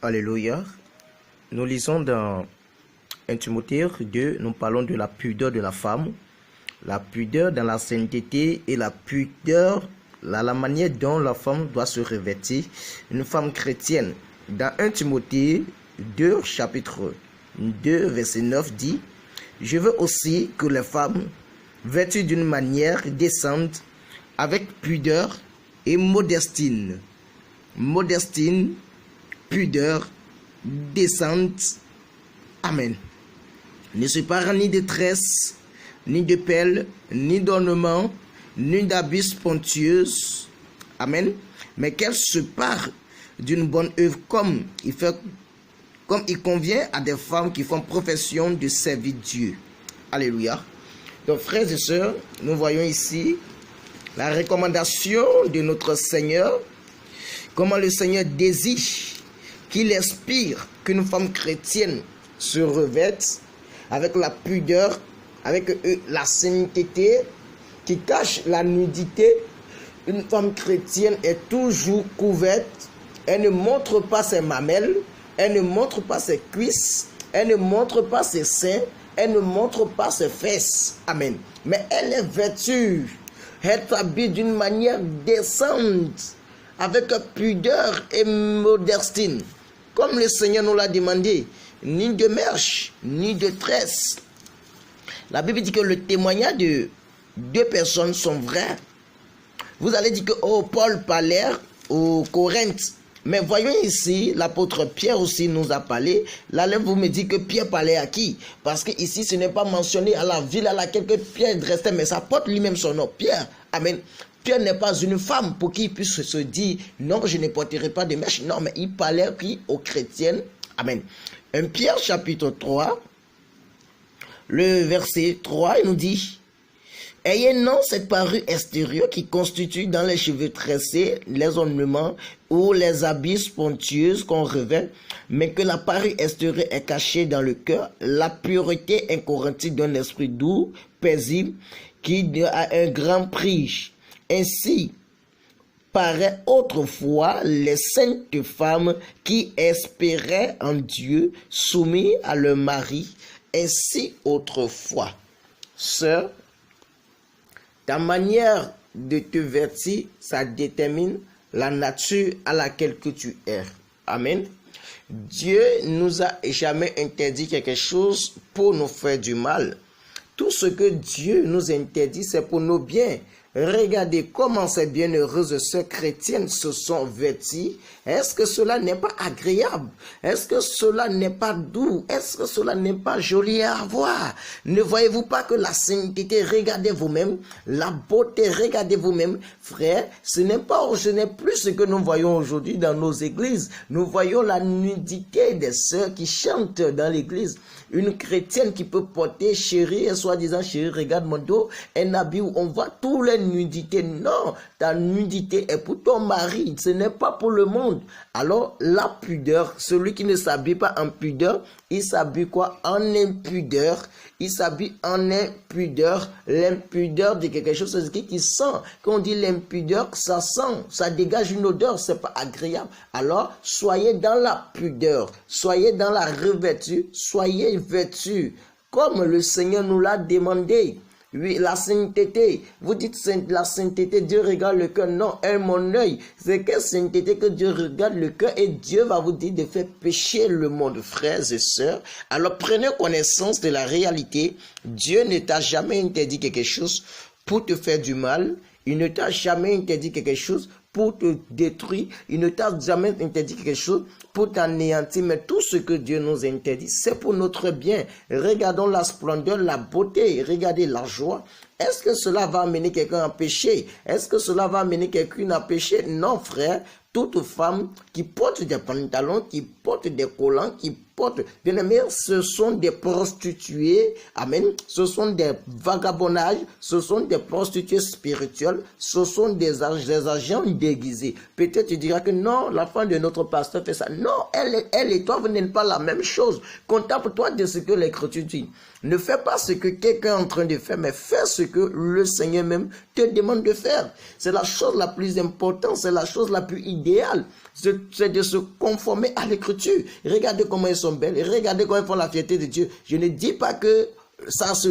Alléluia. Nous lisons dans 1 Timothée 2, nous parlons de la pudeur de la femme, la pudeur dans la sainteté et la pudeur, la manière dont la femme doit se revêtir, une femme chrétienne. Dans 1 Timothée 2, chapitre 2, verset 9 dit: je veux aussi que les femmes, vêtues d'une manière décente, avec pudeur et modestine, pudeur, décente. Amen. Ne se parent ni de tresses, ni de pelles, ni d'ornements, ni d'habits sponsieuse. Amen. Mais qu'elle se pare d'une bonne œuvre comme il convient à des femmes qui font profession de servir Dieu. Alléluia. Donc, frères et sœurs, nous voyons ici la recommandation de notre Seigneur, comment le Seigneur désire, qu'il inspire qu'une femme chrétienne se revête avec la pudeur, avec la sainteté qui cache la nudité. Une femme chrétienne est toujours couverte, elle ne montre pas ses mamelles, elle ne montre pas ses cuisses, elle ne montre pas ses seins, elle ne montre pas ses fesses. Amen. Mais elle est vêtue, elle s'habille d'une manière décente, avec pudeur et modestine. Comme le Seigneur nous l'a demandé, ni de mèche, ni de tresse. La Bible dit que le témoignage de deux personnes sont vrais. Vous allez dire que Paul parlait aux Corinthe. Mais voyons ici, l'apôtre Pierre aussi nous a parlé. Là, vous me dites que Pierre parlait à qui? Parce que ici, ce n'est pas mentionné à la ville à laquelle Pierre restait, mais ça porte lui-même son nom, Pierre. Amen. Pierre n'est pas une femme pour qu'il puisse se dire, non, je ne porterai pas de mèche. Non, mais il parlait aux chrétiennes. Amen. 1 Pierre chapitre 3, le verset 3, il nous dit: ayez non cette parure extérieure qui constitue dans les cheveux tressés, les ornements ou les habits sponsieuse qu'on revêt, mais que la parure extérieure est cachée dans le cœur, la pureté incorruptible d'un esprit doux, paisible, qui a un grand prix. Ainsi paraît autrefois les saintes femmes qui espéraient en Dieu, soumis à leur mari, ainsi autrefois. Sœur, ta manière de te vêtir, ça détermine la nature à laquelle que tu es. Amen. Dieu nous a jamais interdit quelque chose pour nous faire du mal. Tout ce que Dieu nous interdit, c'est pour nos biens. Regardez comment ces bienheureuses sœurs chrétiennes se sont vêties. Est-ce que cela n'est pas agréable? Est-ce que cela n'est pas doux? Est-ce que cela n'est pas joli à voir? Ne voyez-vous pas que la sainteté, regardez vous-même, la beauté, regardez vous-même, frère, ce n'est plus ce que nous voyons aujourd'hui dans nos églises. Nous voyons la nudité des sœurs qui chantent dans l'église. Une chrétienne qui peut porter, chérie, et soi-disant, chérie, regarde mon dos, un habit où on voit tous les nudités. Non, ta nudité est pour ton mari, ce n'est pas pour le monde. Alors, la pudeur, celui qui ne s'habille pas en pudeur, il s'habille quoi? En impudeur. Il s'habille en impudeur. L'impudeur de quelque chose, c'est ce qui sent. Quand on dit l'impudeur, ça sent, ça dégage une odeur, c'est pas agréable. Alors, soyez dans la pudeur, soyez dans la revêture, soyez vêtus, comme le Seigneur nous l'a demandé. Oui, la sainteté. Vous dites la sainteté, Dieu regarde le cœur. Non, mon œil. C'est quelle sainteté que Dieu regarde le cœur et Dieu va vous dire de faire pécher le monde, frères et sœurs. Alors prenez connaissance de la réalité. Dieu ne t'a jamais interdit quelque chose pour te faire du mal. Il ne t'a jamais interdit quelque chose pour te détruire. Il ne t'a jamais interdit quelque chose pour t'anéantir. Mais tout ce que Dieu nous interdit, c'est pour notre bien. Regardons la splendeur, la beauté, regardez la joie. Est-ce que cela va amener quelqu'un à pécher? Est-ce que cela va amener quelqu'un à pécher? Non, frère. Toute femme qui porte des pantalons, qui porte des collants, qui porte importe. Bien-aimés, ce sont des prostituées, amen, ce sont des vagabondages, ce sont des prostituées spirituelles, ce sont des agents déguisés. Peut-être tu diras que non, la femme de notre pasteur fait ça. Non, elle et toi, vous n'êtes pas la même chose. Contente-toi de ce que l'Écriture dit. Ne fais pas ce que quelqu'un est en train de faire, mais fais ce que le Seigneur même te demande de faire. C'est la chose la plus importante, c'est la chose la plus idéale. C'est de se conformer à l'Écriture. Regardez comment elles sont belles, regardez comment elles font la fierté de Dieu. Je ne dis pas que ça se